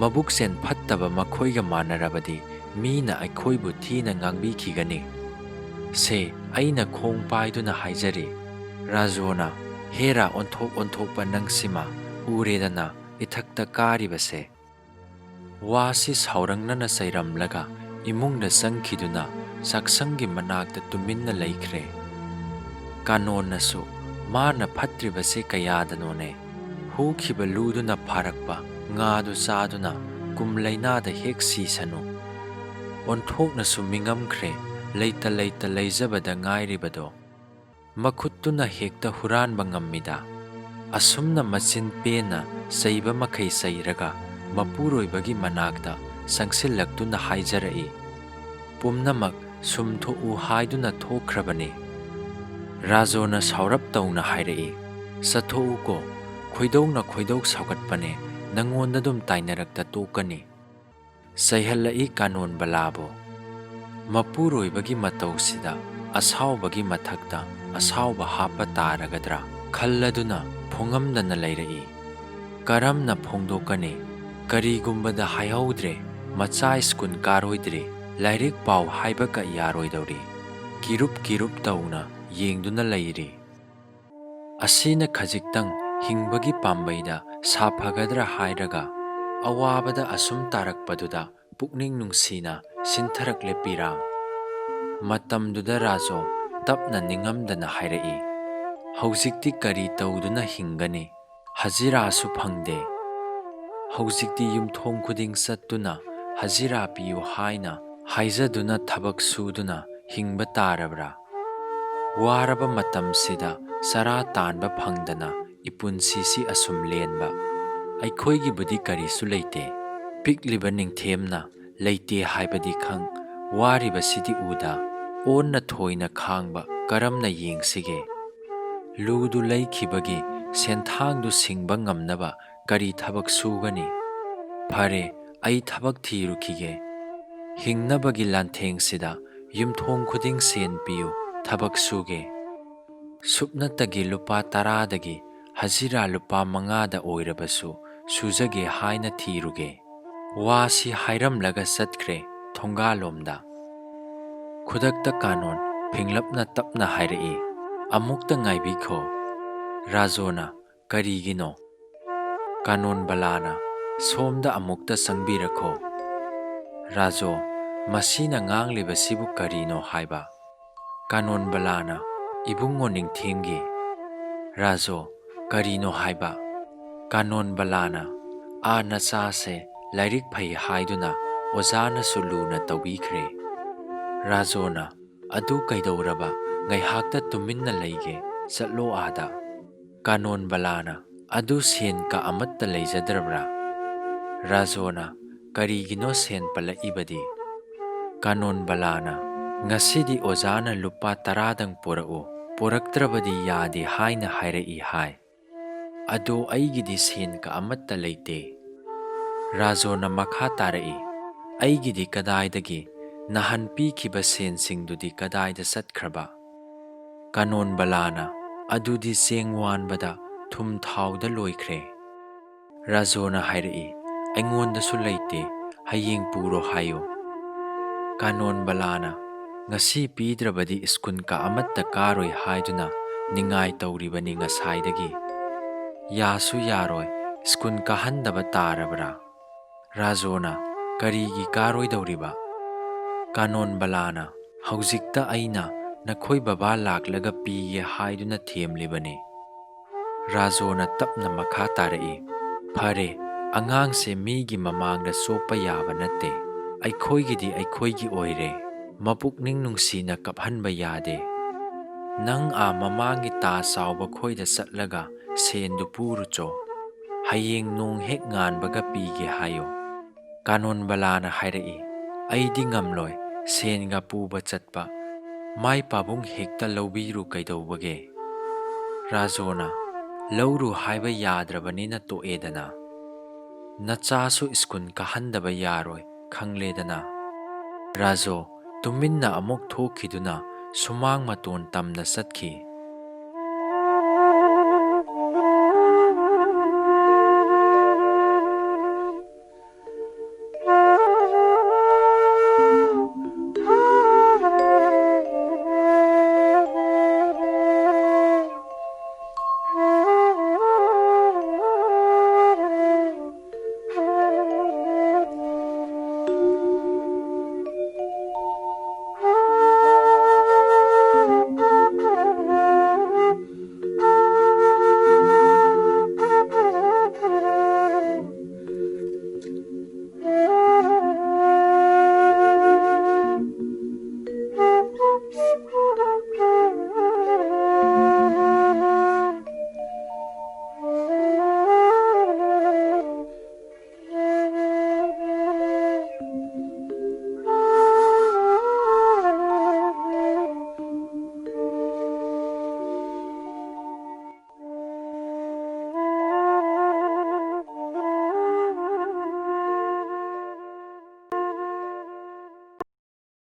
ꯃꯕꯨꯛꯆꯦꯟ ꯐꯠꯇꯕ ꯃꯈꯣꯏꯒ ꯃꯥꯟꯅꯔꯕꯗꯤ ꯃꯤꯅ ꯑꯩꯈꯣꯏꯕꯨ ꯊꯤꯅ ꯉꯥꯡꯕꯤꯈꯤꯒꯅꯤ꯫ ꯁꯦ ꯑꯩꯅ ꯈꯣꯡ パイꯗꯨꯅ ꯍꯥꯏꯖꯔꯤ꯫ ꯔꯥꯖꯣꯅ, ꯍꯦꯔꯥ ꯑꯣꯟꯊꯣꯛ ꯑꯣꯟꯊꯣꯛꯄ ꯅꯪꯁꯤꯃ, ꯎꯔꯦꯗꯅ ꯏꯊꯛꯇ ꯀꯥꯔꯤꯕꯁꯦ꯫ ꯋꯥꯁꯤ ꯁꯥꯎꯔꯪꯅꯅ ꯆꯩꯔꯝꯂꯒ ꯏꯃꯨꯡꯗ ꯆꯪꯈꯤꯗꯨꯅ ꯆꯥꯛꯁꯪꯒꯤ ꯃꯅꯥꯛꯇ ꯇꯨꯃꯤꯟꯅ ꯂꯩꯈ꯭ꯔꯦ꯫ ꯀꯥꯅꯣꯟꯅꯁꯨ, ꯃꯥꯅ ꯐꯠꯇ꯭ꯔꯤꯕꯁꯦ ꯀꯌꯥꯗꯅꯣꯅꯦ, ꯍꯨꯈꯤꯕ ꯂꯨꯗꯨꯅ ꯐꯥꯔꯛꯄ ꯉꯥꯗꯨ ꯆꯥꯗꯨꯅ ꯀꯨꯝ ꯂꯩꯅꯥꯗ ꯍꯦꯛ ꯁꯤꯁꯅꯨ꯫ ꯑꯣꯟꯊꯣꯛꯅꯁꯨ ꯃꯤꯉꯝꯈ꯭ꯔꯦ, ꯂꯩꯇ ꯂꯩꯇ ꯂꯩꯖꯕꯗ ꯉꯥꯏꯔꯤꯕꯗꯣ ꯃꯈꯨꯠꯇꯨꯅ ꯍꯦꯛꯇ ꯍꯨꯔꯥꯟꯕ ꯉꯝꯃꯤꯗ꯫ ꯑꯁꯨꯝꯅ ꯃꯆꯤꯟ ꯄꯦꯟꯅ ꯆꯩꯕ ꯃꯈꯩ ꯆꯩꯔꯒ ꯃꯄꯨꯔꯣꯏꯕꯒꯤ ꯃꯅꯥꯛꯇ ꯆꯪꯁꯤꯜꯂꯛꯇꯨꯅ ꯍꯥꯏꯖꯔꯛꯏ, ꯄꯨꯝꯅꯃꯛ ꯁꯨꯝꯊꯣꯛꯎ ꯍꯥꯏꯗꯨꯅ ꯊꯣꯛꯈ꯭ꯔꯕꯅꯤ꯫ ꯔꯥꯖꯣꯅ ꯁꯥꯎꯔꯞ ꯇꯧꯅ ꯍꯥꯏꯔꯛꯏ, ꯆꯠꯊꯣꯛꯎꯀꯣ, ꯈꯣꯏꯗꯧꯅ ꯈꯣꯏꯗꯧ ꯁꯥꯎꯒꯠꯄꯅꯦ, ꯅꯪꯉꯣꯟꯗꯗꯨꯝ ꯇꯥꯏꯅꯔꯛꯇ ꯇꯣꯛꯀꯅꯤ꯫ ꯆꯩꯍꯜꯂꯛꯏ ꯀꯥꯅꯣꯟꯕꯂꯥꯕꯨ꯫ ꯃꯄꯨꯔꯣꯏꯕꯒꯤ ꯃꯇꯧꯁꯤꯗ ꯑꯁꯥꯎꯕꯒꯤ ꯃꯊꯛꯇ ꯑꯁꯥꯎꯕ ꯍꯥꯞꯄ ꯇꯥꯔꯒꯗ꯭ꯔꯥ ꯈꯜꯂꯗꯨꯅ ꯐꯣꯡꯉꯝꯗꯅ ꯂꯩꯔꯛꯏ꯫ ꯀꯔꯝꯅ ꯐꯣꯡꯗꯣꯛꯀꯅꯤ? ꯀꯔꯤꯒꯨꯝꯕꯗ ꯍꯥꯏꯍꯧꯗ꯭ꯔꯦ, ꯃꯆꯥ ꯁ꯭ꯀꯨꯜ ꯀꯥꯔꯣꯏꯗ꯭ꯔꯤ, ꯂꯥꯏꯔꯤꯛ ꯄꯥꯎ ꯍꯥꯏꯕꯒ ꯌꯥꯔꯣꯏꯗꯧꯔꯤ꯫ ꯀꯤꯔꯨꯞ ꯀꯤꯔꯨꯞ ꯇꯧꯅ ꯌꯦꯡꯗꯨꯅ ꯂꯩꯔꯤ꯫ ꯑꯁꯤꯅ ꯈꯖꯤꯛꯇꯪ ꯍꯤꯡꯕꯒꯤ ꯄꯥꯝꯕꯩꯗ ꯁꯥꯐꯒꯗ꯭ꯔꯥ ꯍꯥꯏꯔꯒ ꯑꯋꯥꯕꯗ ꯑꯁꯨꯝ ꯇꯥꯔꯛꯄꯗꯨꯗ ꯄꯨꯛꯅꯤꯡ ꯅꯨꯡꯁꯤꯅ ꯁꯤꯟꯊꯔꯛꯂꯦ ꯄꯤꯔꯥꯡ꯫ ꯃꯇꯝꯗꯨꯗ ꯔꯥꯖꯣ ꯇꯞꯅ ꯅꯤꯡꯉꯝꯗꯅ ꯍꯥꯏꯔꯛꯏ, ꯍꯧꯖꯤꯛꯇꯤ ꯀꯔꯤ ꯇꯧꯗꯨꯅ ꯍꯤꯡꯒꯅꯤ? ꯍꯖꯤꯔꯥꯁꯨ ꯐꯪꯗꯦ꯫ ꯍꯧꯖꯤꯛꯇꯤ ꯌꯨꯝꯊꯣꯡ ꯈꯨꯗꯤꯡ ꯆꯠꯇꯨꯅ ꯍꯖꯤꯔꯥ ꯄꯤꯌꯨ ꯍꯥꯏꯅ ꯍꯥꯏꯖꯗꯨꯅ ꯊꯕꯛ ꯁꯨꯗꯨꯅ ꯍꯤꯡꯕ ꯇꯥꯔꯕ꯭ꯔꯥ? ꯋꯥꯔꯕ ꯃꯇꯝꯁꯤꯗ ꯆꯔꯥ ꯇꯥꯟꯕ ꯐꯪꯗꯅ ꯏꯄꯨꯟꯁꯤꯁꯤ ꯑꯁꯨꯝ ꯂꯦꯟꯕ ꯑꯩꯈꯣꯏꯒꯤꯕꯨꯗꯤ ꯀꯔꯤꯁꯨ ꯂꯩꯇꯦ꯫ ꯄꯤꯛꯂꯤꯕ ꯅꯤꯡꯊꯦꯝꯅ ꯂꯩꯇꯦ ꯍꯥꯏꯕꯗꯤ ꯈꯪ, ꯋꯥꯔꯤꯕꯁꯤꯗꯤ ꯎꯗ, ꯑꯣꯟꯅ ꯊꯣꯏꯅ ꯈꯥꯡꯕ ꯀꯔꯝꯅ ꯌꯦꯡꯁꯤꯒꯦ? ꯂꯨꯗꯨ ꯂꯩꯈꯤꯕꯒꯤ ꯁꯦꯟꯊꯥꯡꯗꯨ ꯁꯤꯡꯕ ꯉꯝꯅꯕ ꯀꯔꯤ ꯊꯕꯛ ꯁꯨꯒꯅꯤ? ꯐꯔꯦ, ꯑꯩ ꯊꯕꯛ ꯊꯤꯔꯨꯈꯤꯒꯦ꯫ ꯍꯤꯡꯅꯕꯒꯤ ꯂꯥꯟꯊꯦꯡꯁꯤꯗ ꯌꯨꯝꯊꯣꯡ ꯈꯨꯗꯤꯡ ꯁꯦꯟ ꯄꯤꯌꯨ, ꯊꯕꯛ ꯁꯨꯒꯦ꯫ ꯁꯨꯞꯅꯇꯒꯤ ꯂꯨꯄꯥ 10ꯗꯒꯤ ꯍꯖꯤꯔꯥ ꯂꯨꯄꯥ 5ꯗ ꯑꯣꯏꯔꯕꯁꯨ ꯁꯨꯖꯒꯦ ꯍꯥꯏꯅ ꯊꯤꯔꯨꯒꯦ꯫ ꯋꯥꯁꯤ ꯍꯥꯏꯔꯝꯂꯒ ꯆꯠꯈ꯭ꯔꯦ ꯊꯣꯡꯒꯥꯜꯂꯣꯝꯗ꯫ ꯈꯨꯗꯛꯇ ꯀꯥꯅꯣꯟ ꯐꯤꯡꯂꯞꯅ ꯇꯞꯅ ꯍꯥꯏꯔꯛꯏ, ꯑꯃꯨꯛꯇ ꯉꯥꯏꯕꯤꯈꯣ꯫ ꯔꯥꯖꯣꯅ, ꯀꯔꯤꯒꯤꯅꯣ? ꯀꯥꯅꯣꯟꯕꯂꯥꯅ, ꯁꯣꯝꯗ ꯑꯃꯨꯛꯇ ꯆꯪꯕꯤꯔꯈꯣ꯫ ꯔꯥꯖꯣ, ꯃꯁꯤꯅ ꯉꯥꯡꯂꯤꯕꯁꯤꯕꯨ ꯀꯔꯤꯅꯣ ꯍꯥꯏꯕ? ꯀꯥꯅꯣꯟꯕꯂꯥꯅ, ꯏꯕꯨꯡꯉꯣ ꯅꯤꯡꯊꯦꯝꯒꯤ꯫ ꯔꯥꯖꯣ, ꯀꯔꯤꯅꯣ ꯍꯥꯏꯕ? ꯀꯥꯅꯣꯟꯕꯂꯥꯅ, ꯅꯆꯥꯁꯦ ꯂꯥꯏꯔꯤꯛ ꯐꯩ ꯍꯥꯏꯗꯨꯅ ꯑꯣꯖꯥꯅꯁꯨ ꯂꯨꯅ ꯇꯧꯕꯤꯈ꯭ꯔꯦ꯫ ꯔꯥꯖꯣꯅ "ꯑꯗꯨ ꯀꯩꯗꯧꯔꯕ ꯉꯥꯏꯍꯥꯛꯇ ꯇꯨꯃꯤꯟꯅ ꯂꯩꯒꯦ, ꯆꯠꯂꯣ ꯑꯥꯗ"꯫ ꯀꯥꯅꯣꯟꯕꯂꯥꯅ "ꯑꯗꯨ ꯁꯦꯟ ꯀ ꯑꯃꯠꯇ ꯂꯩꯖꯗ꯭ꯔꯕ꯭ꯔꯥ"꯫ ꯔꯥꯖꯣꯅ "ꯀꯔꯤꯒꯤꯅꯣ ꯁꯦꯟ ꯄꯜꯂꯛꯏꯕꯗꯤ"꯫ ꯀꯥꯅꯣꯟꯕꯂꯥꯅ "ꯉꯁꯤꯗꯤ ꯑꯣꯖꯥꯅ ꯂꯨꯄꯥ 10ꯗꯪ ꯄꯨꯔꯛꯎ, ꯄꯨꯔꯛꯇ꯭ꯔꯕꯗꯤ ꯌꯥꯗꯦ ꯍꯥꯏꯅ ꯍꯥꯏꯔꯛꯏ ꯍꯥꯏ꯫ ꯑꯗꯣ ꯑꯩꯒꯤꯗꯤ ꯁꯦꯟ ꯀ ꯑꯃꯠꯇ ꯂꯩꯇꯦ"꯫ ꯔꯥꯖꯣꯅ ꯃꯈꯥ ꯇꯥꯔꯛꯏ "ꯑꯩꯒꯤꯗꯤ ꯀꯗꯥꯏꯗꯒꯤ, ꯅꯍꯥꯟ ꯄꯤꯈꯤꯕ ꯁꯦꯟꯁꯤꯡꯗꯨꯗꯤ ꯀꯗꯥꯏꯗ ꯆꯠꯈ꯭ꯔꯕ"꯫ ꯀꯥꯅꯣꯟꯕꯂꯥꯅ "ꯑꯗꯨꯗꯤ ꯆꯦꯡ ꯋꯥꯟꯕꯗ, ꯊꯨꯝ ꯊꯥꯎꯗ ꯂꯣꯏꯈ꯭ꯔꯦ"꯫ ꯔꯥꯖꯣꯅ ꯍꯥꯏꯔꯛꯏ "ꯑꯩꯉꯣꯟꯗꯁꯨ ꯂꯩꯇꯦ, ꯍꯌꯦꯡ ꯄꯨꯔꯣ ꯍꯥꯏꯌꯨ"꯫ ꯀꯥꯅꯣꯟꯕꯂꯥꯅ "ꯉꯁꯤ ꯄꯤꯗ꯭ꯔꯕꯗꯤ ꯁ꯭ꯀꯨꯜ ꯀ ꯑꯃꯠꯇ ꯀꯥꯔꯣꯏ ꯍꯥꯏꯗꯨꯅ ꯅꯤꯡꯉꯥꯏ ꯇꯧꯔꯤꯕꯅꯤ ꯉꯁꯥꯏꯗꯒꯤ꯫ ꯌꯥꯁꯨ ꯌꯥꯔꯣꯏ, ꯁ꯭ꯀꯨꯜ ꯀꯥꯍꯟꯗꯕ ꯇꯥꯔꯕ꯭ꯔꯥ"꯫ ꯔꯥꯖꯣꯅ "ꯀꯔꯤꯒꯤ ꯀꯥꯔꯣꯏꯗꯧꯔꯤꯕ"꯫ ꯀꯥꯅꯣꯟꯕꯂꯥꯅ "ꯍꯧꯖꯤꯛꯇ ꯑꯩꯅ ꯅꯈꯣꯏ ꯕꯕꯥ ꯂꯥꯛꯂꯒ ꯄꯤꯒꯦ ꯍꯥꯏꯗꯨꯅ ꯊꯦꯝꯂꯤꯕꯅꯤ"꯫ ꯔꯥꯖꯣꯅ ꯇꯞꯅ ꯃꯈꯥ ꯇꯥꯔꯛꯏ "ꯐꯔꯦ, ꯑꯉꯥꯡꯁꯦ ꯃꯤꯒꯤ ꯃꯃꯥꯡꯗ ꯆꯣꯞꯄ ꯌꯥꯕ ꯅꯠꯇꯦ꯫ ꯑꯩꯈꯣꯏꯒꯤꯗꯤ ꯑꯩꯈꯣꯏꯒꯤ ꯑꯣꯏꯔꯦ, ꯃꯄꯨꯛꯅꯤꯡ ꯅꯨꯡꯁꯤꯅ ꯀꯞꯍꯟꯕ ꯌꯥꯗꯦ꯫ ꯅꯪ ꯃꯃꯥꯡꯒꯤ ꯇꯥ ꯆꯥꯎꯕ ꯈꯣꯏꯗ ꯆꯠꯂꯒ ꯁꯦꯟꯗꯨ ꯄꯨꯔꯨꯆꯣ, ꯍꯌꯦꯡ ꯅꯣꯡ ꯍꯦꯛ ꯉꯥꯟꯕꯒ ꯄꯤꯒꯦ ꯍꯥꯏꯌꯣ"꯫ ꯀꯥꯅꯣꯟꯕꯂꯥꯅ ꯍꯥꯏꯔꯛꯏ "ꯑꯩꯗꯤ ꯉꯝꯂꯣꯏ ꯁꯦꯟꯒ ꯄꯨꯕ ꯆꯠꯄ, ꯃꯥꯏ ꯄꯥꯕꯨꯡ ꯍꯦꯛꯇ ꯂꯧꯕꯤꯔꯨ ꯀꯩꯗꯧꯕꯒꯦ"꯫ ꯔꯥꯖꯣꯅ "ꯂꯧꯔꯨ ꯍꯥꯏꯕ ꯌꯥꯗ꯭ꯔꯕꯅꯤꯅ ꯇꯣꯛꯑꯦꯗꯅ, ꯅꯆꯥꯁꯨ ꯁ꯭ꯀꯨꯜ ꯀꯥꯍꯟꯗꯕ ꯌꯥꯔꯣꯏ ꯈꯪꯂꯦꯗꯅ"꯫ ꯔꯥꯖꯣ ꯇꯨꯃꯤꯟꯅ ꯑꯃꯨꯛ ꯊꯣꯛꯈꯤꯗꯨꯅ ꯁꯨꯃꯥꯡ ꯃꯇꯣꯟ ꯇꯝꯅ ꯆꯠꯈꯤ꯫